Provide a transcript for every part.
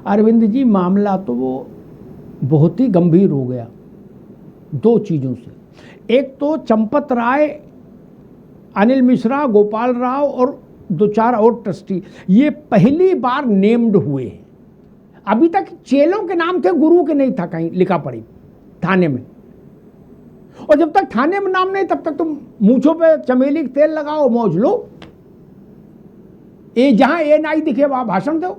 अरविंद जी, मामला तो वो बहुत ही गंभीर हो गया दो चीज़ों से। एक तो चंपत राय, अनिल मिश्रा, गोपाल राव और दो चार और ट्रस्टी, ये पहली बार नेम्ड हुए हैं। अभी तक चेलों के नाम थे, गुरु के नहीं था कहीं लिखा पड़ी थाने में। और जब तक थाने में नाम नहीं तब तक तुम मूंछों पे चमेली का तेल लगाओ, मौज लो, ये जहां ए नाई दिखे वहां भाषण दो।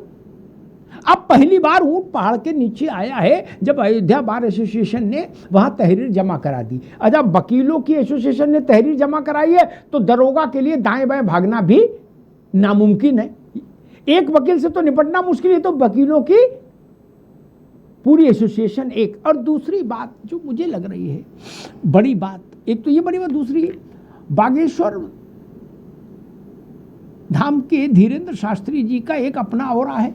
अब पहली बार ऊंट पहाड़ के नीचे आया है जब अयोध्या बार एसोसिएशन ने वहां तहरीर जमा करा दी। जब वकीलों की एसोसिएशन ने तहरीर जमा कराई है तो दरोगा के लिए दाएं बाएं भागना भी नामुमकिन है। एक वकील से तो निपटना मुश्किल है, तो वकीलों की पूरी एसोसिएशन एक। और दूसरी बात जो मुझे लग रही है बड़ी बात, एक तो ये बड़ी बात, दूसरी बागेश्वर धाम के धीरेन्द्र शास्त्री जी का एक अपना औरा है।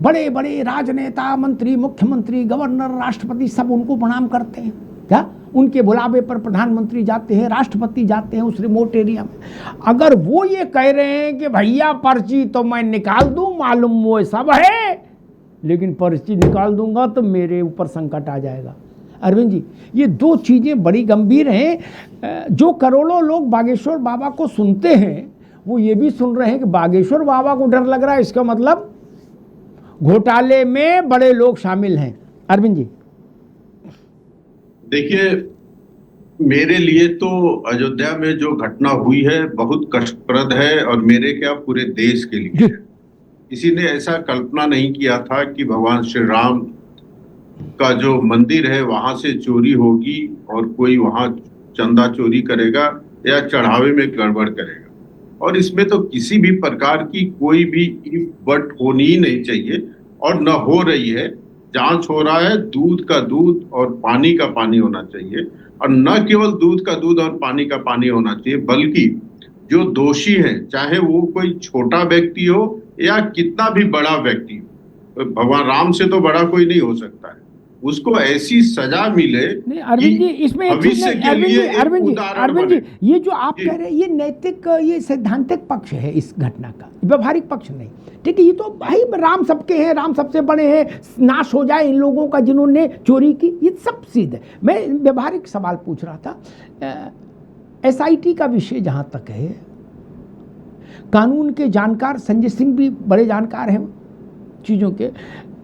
बड़े बड़े राजनेता, मंत्री, मुख्यमंत्री, गवर्नर, राष्ट्रपति सब उनको प्रणाम करते हैं। क्या उनके बुलावे पर प्रधानमंत्री जाते हैं, राष्ट्रपति जाते हैं उस रिमोट एरिया में। अगर वो ये कह रहे हैं कि भैया पर्ची तो मैं निकाल दूं, मालूम वो सब है, लेकिन पर्ची निकाल दूंगा तो मेरे ऊपर संकट आ जाएगा। अरविंद जी, ये दो चीज़ें बड़ी गंभीर हैं। जो करोड़ों लोग बागेश्वर बाबा को सुनते हैं वो ये भी सुन रहे हैं कि बागेश्वर बाबा को डर लग रहा है, इसका मतलब घोटाले में बड़े लोग शामिल हैं। अरविंद जी, देखिए, मेरे लिए तो अयोध्या में जो घटना हुई है बहुत कष्टप्रद है, और मेरे क्या पूरे देश के लिए। किसी ने ऐसा कल्पना नहीं किया था कि भगवान श्री राम का जो मंदिर है वहां से चोरी होगी और कोई वहां चंदा चोरी करेगा या चढ़ावे में गड़बड़ करेगा। और इसमें तो किसी भी प्रकार की कोई भी इफ बट होनी ही नहीं चाहिए, और न हो रही है। जांच हो रहा है, दूध का दूध और पानी का पानी होना चाहिए। और न केवल दूध का दूध और पानी का पानी होना चाहिए, बल्कि जो दोषी है, चाहे वो कोई छोटा व्यक्ति हो या कितना भी बड़ा व्यक्ति हो, भगवान राम से तो बड़ा कोई नहीं हो सकता है, उसको ऐसी सजा मिले। नहीं अरविंद जी, इसमें भविष्य के लिए अरविंद जी, ये जो आप कह रहे हैं ये नैतिक, ये सैद्धांतिक पक्ष है इस घटना का, व्यवहारिक पक्ष नहीं। ठीक है, ये तो भाई राम सबके हैं, राम सबसे बड़े हैं, नाश हो जाए इन लोगों का जिन्होंने चोरी की, ये सब सीधे। मैं व्यवहारिक सवाल पूछ रहा था। एसआईटी का विषय जहां तक है, कानून के जानकार संजय सिंह भी बड़े जानकार हैं चीज़ों के,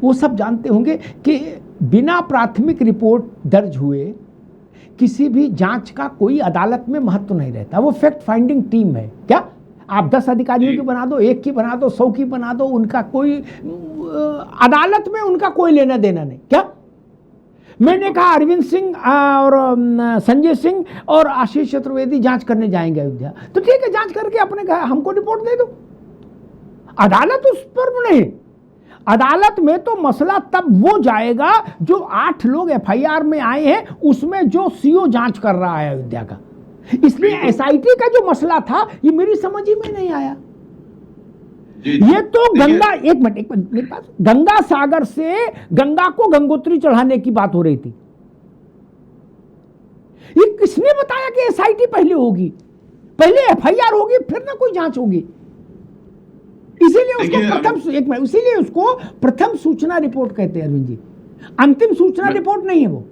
वो सब जानते होंगे कि बिना प्राथमिक रिपोर्ट दर्ज हुए किसी भी जांच का कोई अदालत में महत्व नहीं रहता। वो फैक्ट फाइंडिंग टीम है। क्या आप 10 अधिकारियों की बना दो, 1 की बना दो, 100 की बना दो, उनका कोई अदालत में उनका कोई लेना देना नहीं। क्या मैंने कहा अरविंद सिंह और संजय सिंह और आशीष चतुर्वेदी जांच करने जाएंगे अयोध्या, तो ठीक है, जांच करके अपने कहा हमको रिपोर्ट दे दो। अदालत उस पर नहीं, अदालत में तो मसला तब वो जाएगा जो 8 लोग एफआईआर में आए हैं, उसमें जो सीओ जांच कर रहा है अयोध्या का। इसलिए एसआईटी का जो मसला था ये मेरी समझ ही में नहीं आया। ये तो गंगा, एक मिनट मेरे पास, गंगा सागर से गंगा को गंगोत्री चढ़ाने की बात हो रही थी। ये किसने बताया कि एसआईटी पहले होगी? पहले एफआईआर होगी फिर ना कोई जांच होगी। इसीलिए उसको प्रथम सूचना रिपोर्ट कहते हैं अरविंद जी, अंतिम सूचना रिपोर्ट नहीं है वो।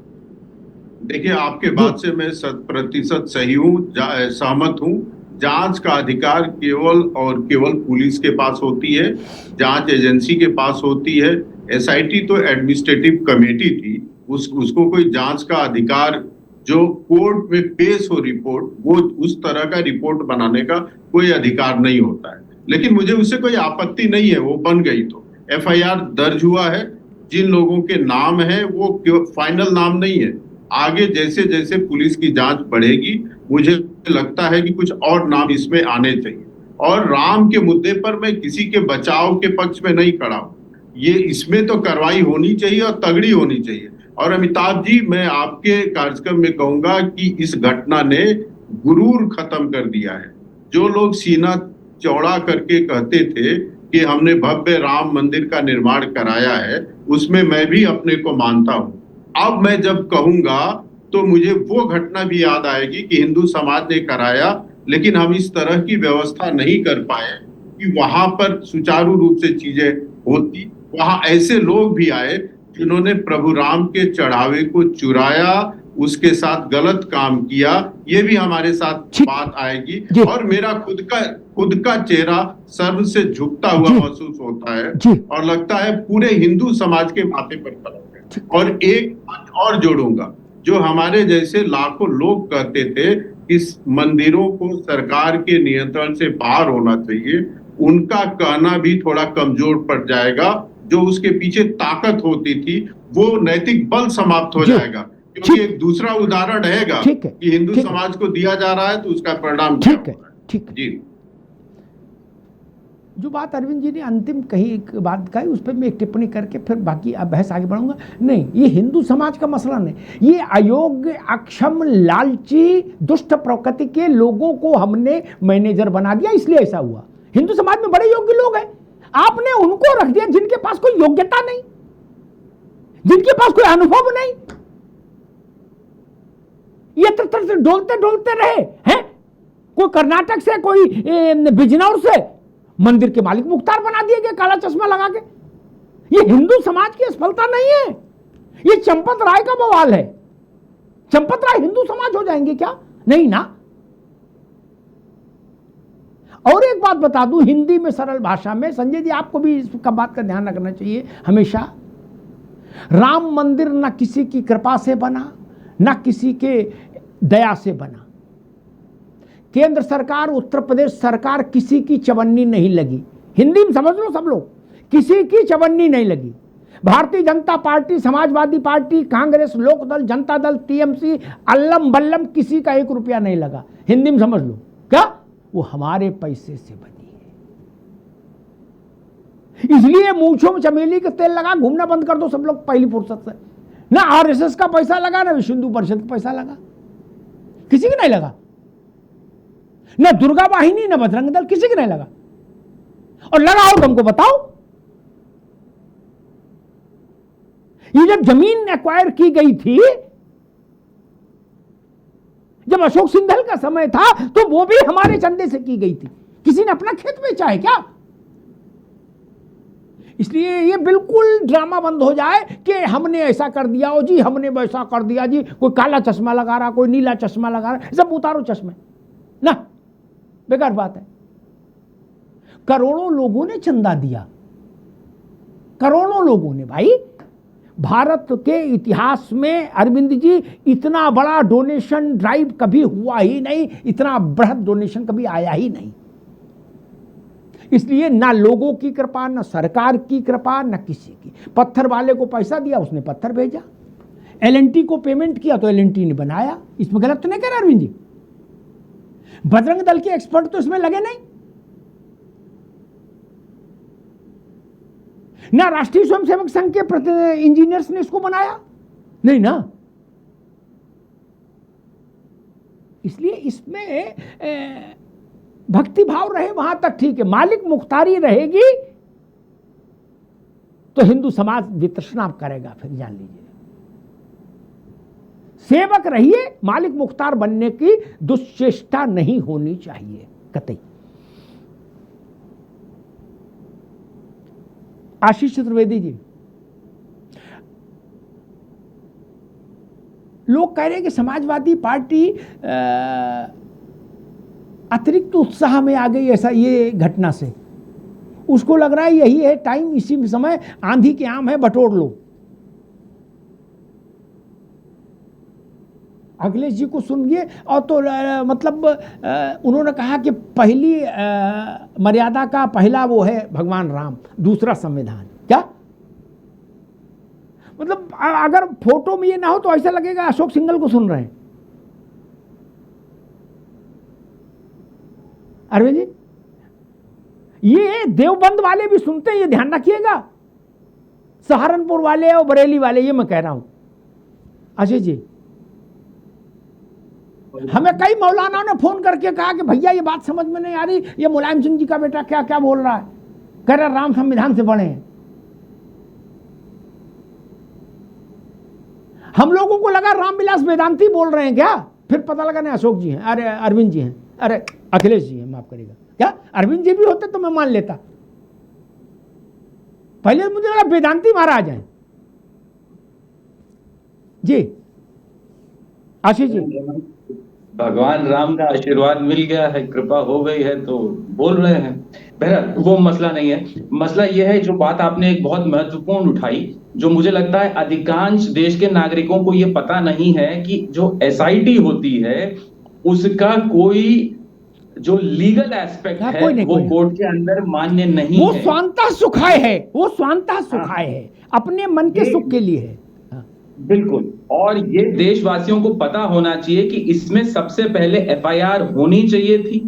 देखिए, आपके बात से मैं 100% सही हूँ, सहमत हूँ। जांच का अधिकार केवल और केवल पुलिस के पास होती है, जांच एजेंसी के पास होती है। एसआईटी तो एडमिनिस्ट्रेटिव कमेटी थी, उसको कोई जांच का अधिकार, जो कोर्ट में पेश हो रिपोर्ट, वो उस तरह का रिपोर्ट बनाने का कोई अधिकार नहीं होता है। लेकिन मुझे उससे कोई आपत्ति नहीं है, वो बन गई तो एफआईआर दर्ज हुआ है, जिन लोगों के नाम है वो फाइनल नाम नहीं है। आगे जैसे जैसे पुलिस की जांच बढ़ेगी, मुझे लगता है कि कुछ और नाम इसमें आने चाहिए। और राम के मुद्दे पर मैं किसी के बचाव के पक्ष में नहीं खड़ा हूं, ये इसमें तो कार्रवाई होनी चाहिए और तगड़ी होनी चाहिए। और अमिताभ जी, मैं आपके कार्यक्रम में कहूंगा कि इस घटना ने गुरूर खत्म कर दिया है। जो लोग सीना चौड़ा करके कहते थे कि हमने भव्य राम मंदिर का निर्माण कराया है, उसमें मैं भी अपने को मानता हूं। अब मैं जब कहूंगा तो मुझे वो घटना भी याद आएगी कि हिंदू समाज ने कराया, लेकिन हम इस तरह की व्यवस्था नहीं कर पाए कि वहां पर सुचारू रूप से चीजें होती। वहां ऐसे लोग भी आए जिन्होंने प्रभु राम के चढ़ावे को चुराया, उसके साथ गलत काम किया। ये भी हमारे साथ ठीक बात आएगी। जी और मेरा खुद का चेहरा सर्व से झुकता हुआ जी महसूस होता है जी और लगता है पूरे हिंदू समाज के माथे पर कलंक है। ठीक और एक बात और जोड़ूंगा, जो हमारे जैसे लाखों लोग कहते थे इस मंदिरों को सरकार के नियंत्रण से बाहर होना चाहिए, उनका कहना भी थोड़ा कमजोर पड़ जाएगा। जो उसके पीछे ताकत होती थी वो नैतिक बल समाप्त हो जी जाएगा, क्योंकि ठीक एक दूसरा उदाहरण रहेगा ठीक है कि हिंदू ठीक है समाज को दिया जा रहा है तो उसका परिणाम क्या ठीक है हो रहा है। ठीक है। जी जो बात अरविंद जी ने अंतिम कही, एक बात कही, उस पर मैं एक टिप्पणी करके फिर बाकी बहस आगे बढ़ूंगा। नहीं, ये हिंदू समाज का मसला नहीं, ये अयोग्य, अक्षम, लालची, दुष्ट प्रकृति के लोगों को हमने मैनेजर बना दिया, इसलिए ऐसा हुआ। हिंदू समाज में बड़े योग्य लोग हैं, आपने उनको रख दिया जिनके पास कोई योग्यता नहीं, जिनके पास कोई अनुभव नहीं, ये तर डोलते डोलते रहे हैं। कोई कर्नाटक से, कोई बिजनौर से मंदिर के मालिक मुख्तार बना दिए गए काला चश्मा लगा के। ये हिंदू समाज की असफलता नहीं है, ये चंपत राय का बवाल है। चंपत राय हिंदू समाज हो जाएंगे क्या? नहीं ना। और एक बात बता दूं हिंदी में, सरल भाषा में, संजय जी आपको भी इसका बात का ध्यान रखना चाहिए हमेशा। राम मंदिर ना किसी की कृपा से बना, ना किसी के दया से बना। केंद्र सरकार, उत्तर प्रदेश सरकार, किसी की चवन्नी नहीं लगी। हिंदी में समझ लो सब लोग, किसी की चवन्नी नहीं लगी। Bharatiya Janata party, Samajwadi party, Congress, Lokdal, Janata Dal, TMC, Allam बल्लम, किसी का 1 रुपया नहीं लगा। हिंदी में समझ लो, क्या वो हमारे पैसे से बनी है। इसलिए मूंछों में चमेली का तेल लगा घूमना बंद कर दो सब लोग पहली फुर्सत से। ना आरएसएस का पैसा लगा, ना विश्व हिंदू परिषद का पैसा लगा, किसी का नहीं लगा। न दुर्गा वाहिनी, न बजरंग दल, किसी के नहीं लगा। और लगा हो तो हमको बताओ। ये जब जमीन एक्वायर की गई थी, जब अशोक सिंघल का समय था, तो वो भी हमारे चंदे से की गई थी। किसी ने अपना खेत बेचा है क्या? इसलिए ये बिल्कुल ड्रामा बंद हो जाए कि हमने ऐसा कर दिया हो जी, हमने वैसा कर दिया जी। कोई काला चश्मा लगा रहा, कोई नीला चश्मा लगा रहा, सब उतारो चश्मे ना, बेकार बात है। करोड़ों लोगों ने चंदा दिया, करोड़ों लोगों ने। भाई भारत के इतिहास में अरविंद जी इतना बड़ा डोनेशन ड्राइव कभी हुआ ही नहीं, इतना बृहद डोनेशन कभी आया ही नहीं। इसलिए ना लोगों की कृपा, ना सरकार की कृपा, ना किसी की। पत्थर वाले को पैसा दिया, उसने पत्थर भेजा। एलएनटी को पेमेंट किया तो एलएनटी ने बनाया। इसमें गलत तो नहीं कह रहा अरविंद जी? बजरंग दल के एक्सपर्ट तो इसमें लगे नहीं, ना राष्ट्रीय स्वयंसेवक संघ के इंजीनियर्स ने इसको बनाया, नहीं ना। इसलिए इसमें भक्ति भाव रहे वहां तक ठीक है, मालिक मुख्तारी रहेगी तो हिंदू समाज वितृष्णा करेगा। फिर जान लीजिए, सेवक रहिए, मालिक मुख्तार बनने की दुश्चेष्टा नहीं होनी चाहिए कतई। आशीष चतुर्वेदी जी, लोग कह रहे हैं कि समाजवादी पार्टी अतिरिक्त उत्साह में आ गई ऐसा ये घटना से। उसको लग रहा है यही है टाइम, इसी समय आंधी के आम है, बटोर लो। अखिलेश जी को सुनिए। और तो मतलब उन्होंने कहा कि पहली मर्यादा का पहला वो है भगवान राम, दूसरा संविधान। क्या मतलब अगर फोटो में ये ना हो तो ऐसा लगेगा अशोक सिंघल को सुन रहे हैं। अरविंद जी, ये देवबंद वाले भी सुनते हैं, ये ध्यान रखिएगा। सहारनपुर वाले और बरेली वाले, ये मैं कह रहा हूं। आशीष जी, हमें कई मौलाना ने फोन करके कहा कि भैया ये बात समझ में नहीं आ रही, ये मुलायम सिंह जी का बेटा क्या क्या बोल रहा है, कह रहा राम संविधान से बड़े हैं। हम लोगों को लगा रामविलास वेदांती बोल रहे हैं क्या, फिर पता लगा नहीं अशोक जी हैं, अरे अरविंद जी हैं, अरे अखिलेश जी हैं, माफ करिएगा। क्या अरविंद जी भी होते तो मैं मान लेता। पहले मुझे लगा वेदांती महाराज हैं। जी आशीष जी। भगवान राम का आशीर्वाद मिल गया है, कृपा हो गई है तो बोल रहे हैं। बहरहाल वो मसला नहीं है। मसला यह है, जो बात आपने एक बहुत महत्वपूर्ण उठाई, जो मुझे लगता है अधिकांश देश के नागरिकों को ये पता नहीं है कि जो एसआईटी होती है उसका कोई जो लीगल एस्पेक्ट हाँ, है कोई नहीं, वो कोई नहीं। कोर्ट के अंदर मान्य नहीं वो है। स्वांतः सुखाय है, वो स्वांतः सुखाय है, अपने मन के सुख के लिए है। हाँ। बिल्कुल। और ये देशवासियों को पता होना चाहिए कि इसमें सबसे पहले एफआईआर होनी चाहिए थी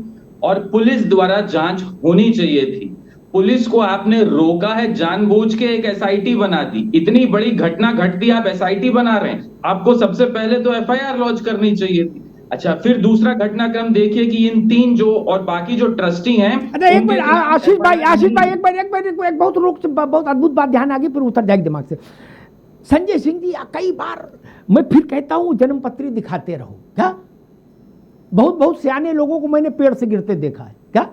और पुलिस द्वारा जांच होनी चाहिए थी। पुलिस को आपने रोका है, जानबूझ के एक एसआईटी बना दी। इतनी बड़ी घटना घटती, आप एसआईटी बना रहे हैं, आपको सबसे पहले तो एफआईआर लॉन्च करनी चाहिए थी। अच्छा, फिर दूसरा घटनाक्रम देखिए कि इन 3 जो और बाकी जो ट्रस्टी हैं, अच्छा एक उनके मिनट खिलाफ आशीष भाई, FIR आशीष भाई नहीं। एक बहुत अद्भुत बात ध्यान आ गई, फिर उतर जाएगी दिमाग से। संजय सिंह जी, कई बार मैं फिर कहता हूं जन्मपत्री दिखाते रहो। क्या बहुत सियाने लोगों को मैंने पेड़ से गिरते देखा है। क्या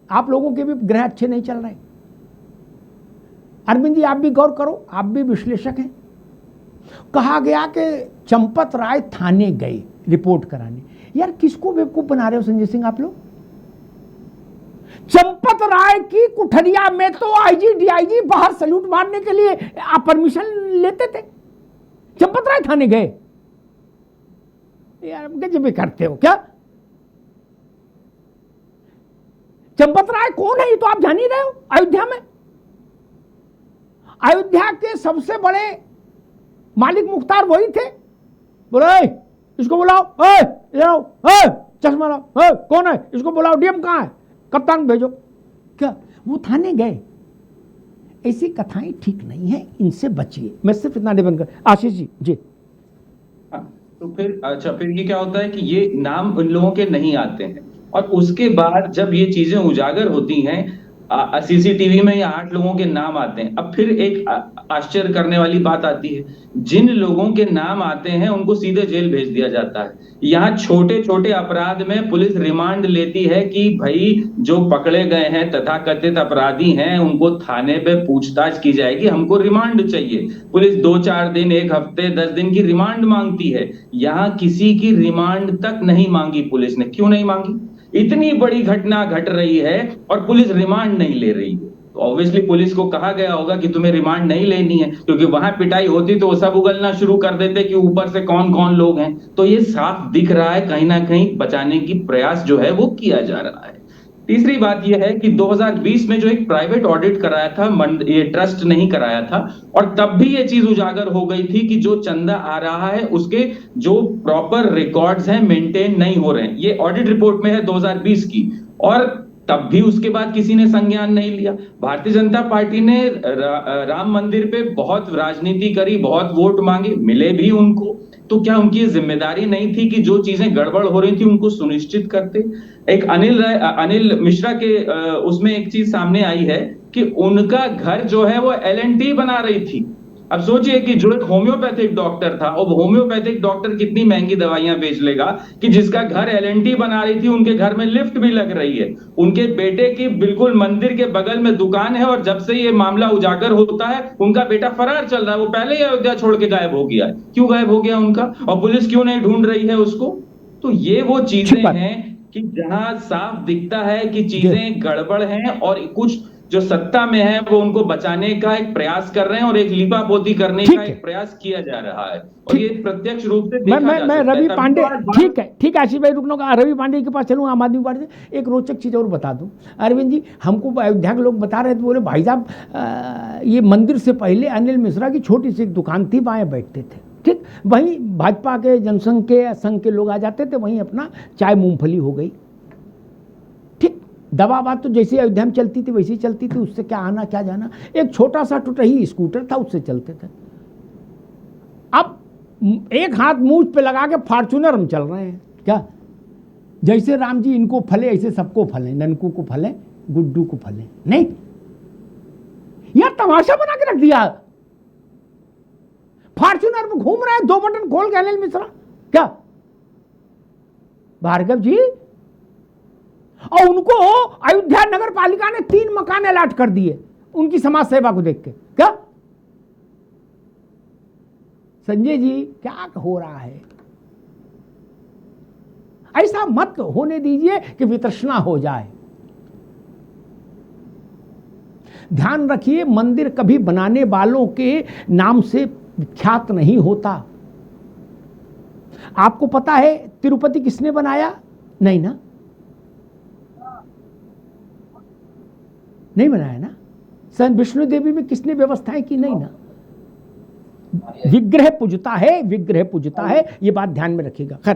आप लोगों के भी ग्रह अच्छे नहीं चल रहे? अरविंद जी आप भी गौर करो, आप भी विश्लेषक हैं। कहा गया कि चंपत राय थाने गए रिपोर्ट कराने। यार किसको बेवकूफ बना रहे हो संजय सिंह आप लोग? चंपत राय की कुठरिया में तो आईजी डीआईजी बाहर सैल्यूट मारने के लिए आप परमिशन लेते थे, चंपत राय थाने गए? यार गजब करते हो क्या? चंपत राय कौन है ये तो आप जान ही रहे हो। अयोध्या में, अयोध्या के सबसे बड़े मालिक मुख्तार वही थे। बोलो इसको बुलाओ, चश्मा लाओ, कौन है इसको बुलाओ, डीएम कहां है, कप्तान भेजो। क्या वो थाने गए? ऐसी कथाएं ठीक नहीं है, इनसे बचिए। मैं सिर्फ इतना निवेदन कर। आशीष जी जी। तो फिर अच्छा, फिर ये क्या होता है कि ये नाम उन लोगों के नहीं आते हैं और उसके बाद जब ये चीजें उजागर होती हैं, सीसीटीवी में ये 8 लोगों के नाम आते हैं। अब फिर एक आश्चर्य करने वाली बात आती है, जिन लोगों के नाम आते हैं उनको सीधे जेल भेज दिया जाता है। यहाँ छोटे छोटे अपराध में पुलिस रिमांड लेती है कि भाई जो पकड़े गए हैं तथाकथित अपराधी हैं उनको थाने पे पूछताछ की जाएगी, हमको रिमांड चाहिए। पुलिस 2-4 दिन, 1 हफ्ते, 10 दिन की रिमांड मांगती है। यहाँ किसी की रिमांड तक नहीं मांगी पुलिस ने। क्यों नहीं मांगी? इतनी बड़ी घटना घट रही है और पुलिस रिमांड नहीं ले रही है। तो ऑब्वियसली पुलिस को कहा गया होगा कि तुम्हें रिमांड नहीं लेनी है, क्योंकि वहां पिटाई होती तो वो सब उगलना शुरू कर देते कि ऊपर से कौन कौन लोग हैं। तो ये साफ दिख रहा है कहीं ना कहीं बचाने की प्रयास जो है वो किया जा रहा है। तीसरी बात यह है कि 2020 में जो एक प्राइवेट ऑडिट कराया था, ये ट्रस्ट नहीं कराया था, और तब भी ये चीज उजागर हो गई थी कि जो चंदा आ रहा है उसके जो प्रॉपर रिकॉर्ड्स हैं मेंटेन नहीं हो रहे हैं। ये ऑडिट रिपोर्ट में है 2020 की, और तब भी उसके बाद किसी ने संज्ञान नहीं लिया। भारतीय जनता पार्टी ने राम मंदिर पे बहुत राजनीति करी, बहुत वोट मांगे, मिले भी उनको। तो क्या उनकी ये जिम्मेदारी नहीं थी कि जो चीजें गड़बड़ हो रही थी उनको सुनिश्चित करते? एक अनिल मिश्रा के उसमें एक चीज सामने आई है कि उनका घर जो है वो एलएनटी बना रही थी। अब सोचिए कि जो एक होम्योपैथिक डॉक्टर था, और होम्योपैथिक डॉक्टर कितनी महंगी दवाइयां बेच लेगा, कि जिसका घर एलएनटी बना रही थी उनके घर में लिफ्ट भी लग रही है। उनके बेटे की बिल्कुल मंदिर के बगल में दुकान है, और जब से ये मामला उजागर होता है उनका बेटा फरार चल रहा है। वो पहले ही अयोध्या छोड़ के गायब हो गया है। क्यों गायब हो गया उनका, और पुलिस क्यों नहीं ढूंढ रही है उसको? तो ये वो चीजें हैं कि जहां साफ दिखता है कि चीजें गड़बड़ हैं, और कुछ जो सत्ता में है वो उनको बचाने का एक प्रयास कर रहे हैं, और एक लीपापोती करने का एक प्रयास किया जा रहा है, और ये प्रत्यक्ष रूप से देखा जा सकता है। रवि पांडे, ठीक है आशीष भाई, रुकना का रवि पांडे के पास चलूँ, आम आदमी पार्टी से। एक रोचक चीज़ और बता दूं अरविंद जी, हमको अयोध्या के लोग बता रहे थे, बोले भाई साहब ये मंदिर से पहले अनिल मिश्रा की छोटी सी एक दुकान थी, वहाँ बैठते थे, ठीक, वहीं भाजपा के जनसंघ के संघ के लोग आ जाते थे, वहीं अपना चाय मूंगफली हो गई। दबाबाद तो जैसे अयोध्या में चलती थी वैसी चलती थी, उससे क्या आना क्या जाना। एक छोटा सा टूटही स्कूटर था, उससे चलते थे। अब एक हाथ मुंह पे लगा के फॉर्च्यूनर हम चल रहे हैं। क्या जैसे राम जी इनको फले ऐसे सबको फले, ननकू को फले, गुड्डू को फले नहीं। यार तमाशा बना के रख दिया। फॉर्च्यूनर में घूम रहे हैं, 2 बटन खोल के अनिल मिश्रा। क्या भार्गव जी, और उनको अयोध्या नगर पालिका ने 3 मकान अलॉट कर दिए। उनकी समाज सेवा को देख के। क्या संजय जी क्या हो रहा है? ऐसा मत होने दीजिए कि वितृष्णा हो जाए। ध्यान रखिए, मंदिर कभी बनाने वालों के नाम से विख्यात नहीं होता। आपको पता है तिरुपति किसने बनाया? नहीं ना, नहीं बनाया ना। संत विष्णु देवी में किसने व्यवस्थाएं की? नहीं ना। विग्रह पूजता है, विग्रह पूजता है, ये बात ध्यान में रखिएगा। खैर